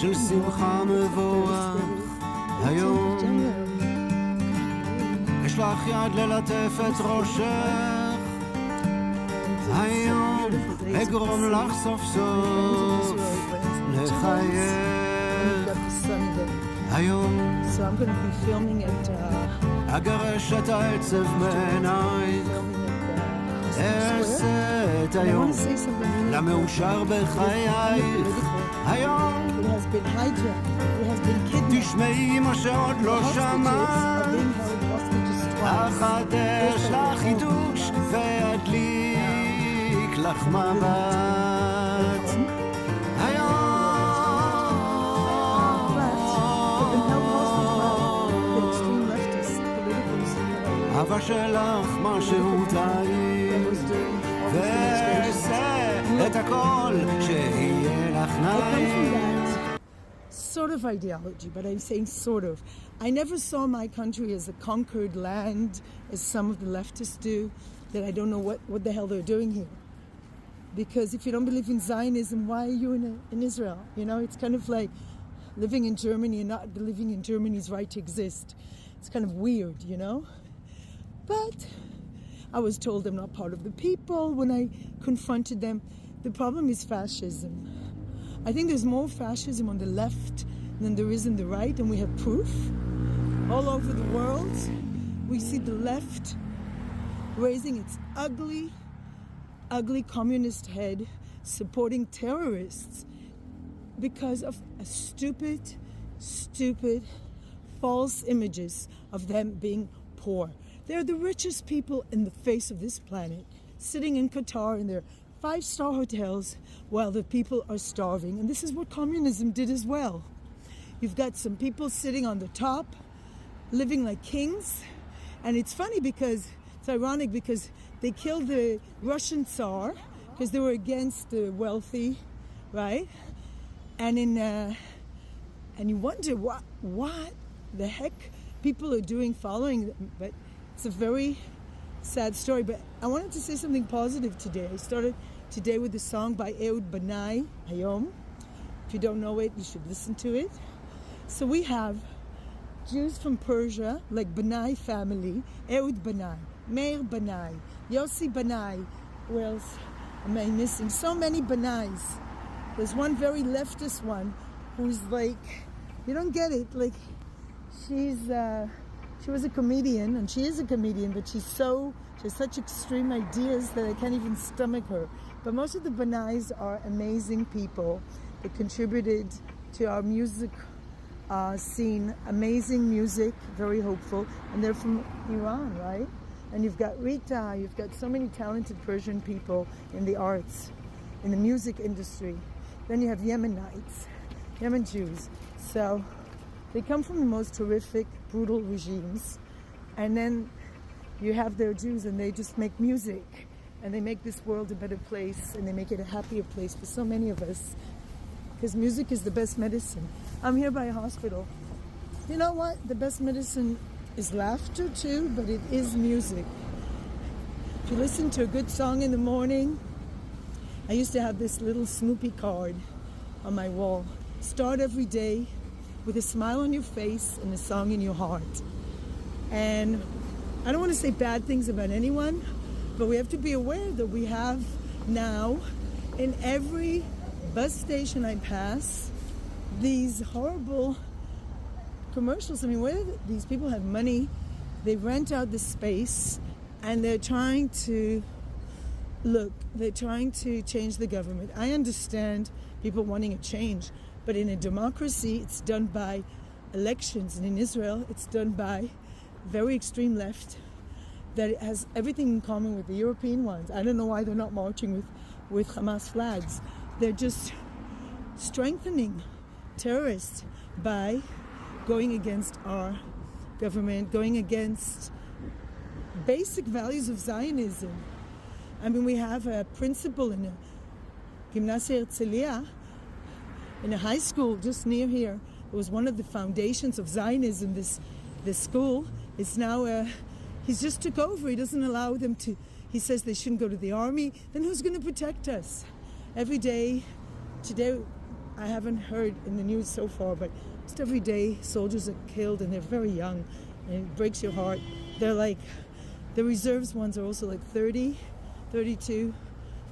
של שמחה מבורך היום. יש לך יד ללטף את ראשך, היום אגרום לך סוף סוף לחייך. היום אגרש את העצב מעינייך, אעשה את היום למאושר בחייך. היום תשמעי מה שעוד לא שמעת, אחדש לך חידוש ואדליק לך מבט. אבא שלך משהו טעים, ועשה את הכל שיהיה לך נעים. Sort of ideology, but I'm saying sort of. I never saw my country as a conquered land, as some of the leftists do, that I don't know what the hell they're doing here. Because if you don't believe in Zionism, why are you in Israel? You know, it's kind of like living in Germany and not believing in Germany's right to exist. It's kind of weird, you know? But I was told I'm not part of the people when I confronted them. The problem is fascism. I think there's more fascism on the left than there is in the right, and we have proof. All over the world, we see the left raising its ugly, ugly communist head, supporting terrorists because of a stupid, false images of them being poor. They're the richest people in the face of this planet, sitting in Qatar in their 5-star hotels while the people are starving. And this is what communism did as well. You've got some people sitting on the top, living like kings. And it's funny because, it's ironic because they killed the Russian Tsar because they were against the wealthy, right? And and you wonder what the heck people are doing following them. But it's a very sad story. But I wanted to say something positive today. I started today with a song by Ehud Banai, Hayom. If you don't know it, you should listen to it. So we have Jews from Persia, like Banai family, Ehud Banai, Meir Banai, Yossi Banai. Who else am I missing? So many Banais. There's one very leftist one who's like, you don't get it, like she was a comedian, and she is a comedian, but she has such extreme ideas that I can't even stomach her. But most of the Banais are amazing people that contributed to our music scene. Amazing music, very hopeful, and they're from Iran, right? And you've got Rita, you've got so many talented Persian people in the arts, in the music industry. Then you have Yemen Jews. So they come from the most horrific, brutal regimes. And then you have their Jews, and they just make music. And they make this world a better place, and they make it a happier place for so many of us. Because music is the best medicine. I'm here by a hospital. You know what? The best medicine is laughter too, but it is music. If you listen to a good song in the morning, I used to have this little Snoopy card on my wall. Start every day with a smile on your face and a song in your heart. And I don't want to say bad things about anyone, but we have to be aware that we have now in every bus station I pass these horrible commercials. I mean, where these people have money, they rent out the space, and they're trying to change the government. I understand people wanting a change, but in a democracy, it's done by elections. And in Israel, it's done by very extreme left that has everything in common with the European ones. I don't know why they're not marching with Hamas flags. They're just strengthening terrorists by going against our government, going against basic values of Zionism. I mean, we have a principal in a Gymnasia Herzliya, in a high school just near here. It was one of the foundations of Zionism. This school is now, he's just took over. He doesn't allow them to, he says they shouldn't go to the army. Then who's going to protect us? Every day, today, I haven't heard in the news so far, but just every day soldiers are killed and they're very young and it breaks your heart. They're like, the reserves ones are also like 30, 32,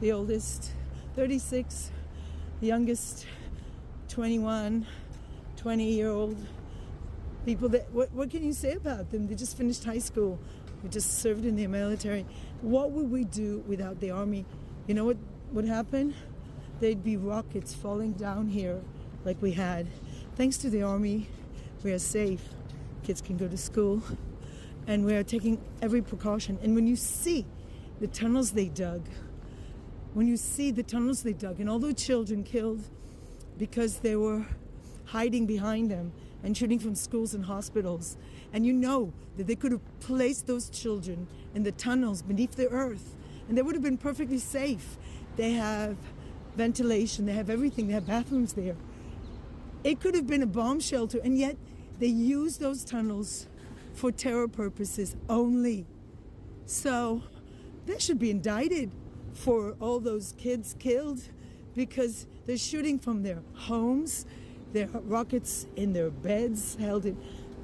the oldest, 36, the youngest, 21, 20-year-old people. That what can you say about them? They just finished high school. They just served in the military. What would we do without the army? You know what would happen? There'd be rockets falling down here like we had. Thanks to the army, we are safe. Kids can go to school. And we are taking every precaution. And when you see the tunnels they dug, and all the children killed because they were hiding behind them and shooting from schools and hospitals, and you know that they could have placed those children in the tunnels beneath the earth, and they would have been perfectly safe. They have ventilation, they have everything, they have bathrooms there. It could have been a bomb shelter, and yet they use those tunnels for terror purposes only. So they should be indicted for all those kids killed because they're shooting from their homes, their rockets in their beds held in.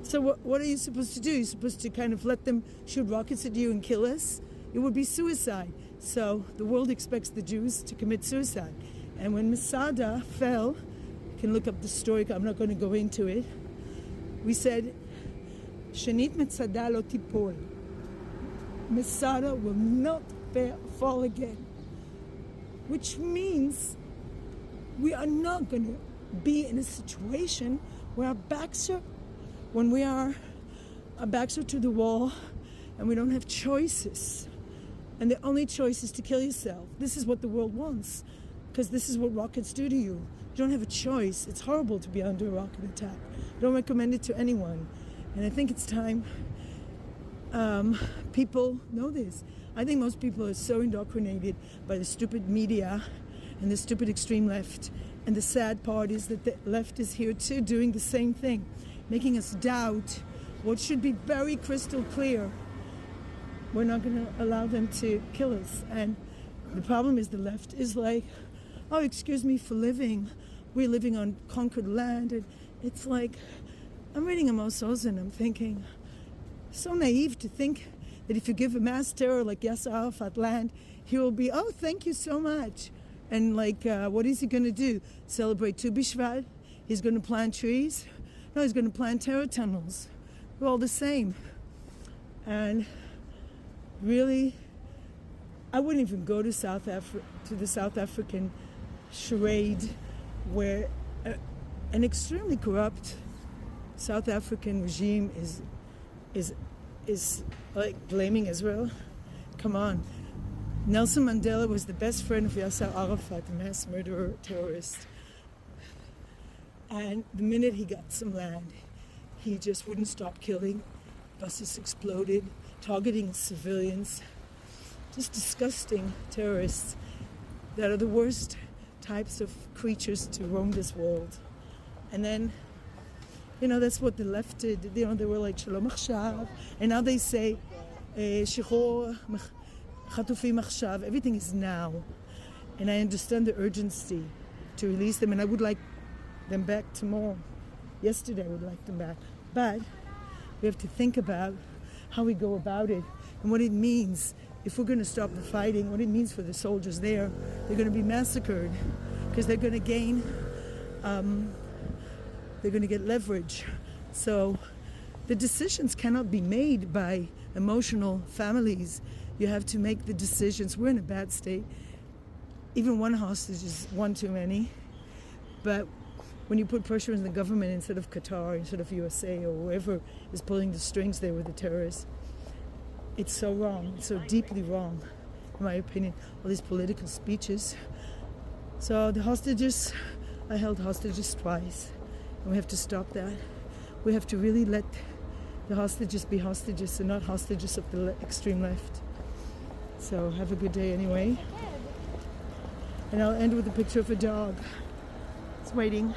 So what are you supposed to do? You're supposed to kind of let them shoot rockets at you and kill us? It would be suicide. So the world expects the Jews to commit suicide. And when Masada fell, you can look up the story, I'm not going to go into it. We said, Shenit Metzada lo tipol. Masada will not fall again. Which means we are not going to be in a situation where our backs are to the wall and we don't have choices. And the only choice is to kill yourself. This is what the world wants, because this is what rockets do to you. You don't have a choice. It's horrible to be under a rocket attack. Don't recommend it to anyone. And I think it's time people know this. I think most people are so indoctrinated by the stupid media and the stupid extreme left. And the sad part is that the left is here too, doing the same thing, making us doubt what should be very crystal clear. We're not going to allow them to kill us. And the problem is the left is like, oh, excuse me for living. We're living on conquered land. And it's like, I'm reading Amos Oz and I'm thinking, so naive to think that if you give a mass terror like Yasser Arafat land, he will be, oh, thank you so much. And like, what is he going to do? Celebrate Tu B'Shvat? He's going to plant trees? No, he's going to plant terror tunnels. We're all the same. And really, I wouldn't even go to the South African charade where an extremely corrupt South African regime is like blaming Israel. Come on. Nelson Mandela was the best friend of Yasser Arafat, the mass murderer terrorist. And the minute he got some land, he just wouldn't stop killing. Buses exploded, targeting civilians. Just disgusting terrorists that are the worst types of creatures to roam this world. And then, that's what the left did. They were like Shalom Achshav, and now they say Shechor Chatufim Achshav. Everything is now, and I understand the urgency to release them, and I would like them back tomorrow. Yesterday I would like them back, but we have to think about how we go about it and what it means if we're going to stop the fighting. What it means for the soldiers there. They're going to be massacred because they're going to gain. They're going to get leverage. So the decisions cannot be made by emotional families. You have to make the decisions. We're in a bad state. Even one hostage is one too many. But when you put pressure on the government instead of Qatar, instead of USA or whoever is pulling the strings there with the terrorists, it's so wrong. It's so deeply wrong, in my opinion. All these political speeches. So the hostages, I held hostages twice. And we have to stop that. We have to really let the hostages be hostages and not hostages of the extreme left. So have a good day anyway. And I'll end with a picture of a dog. It's waiting.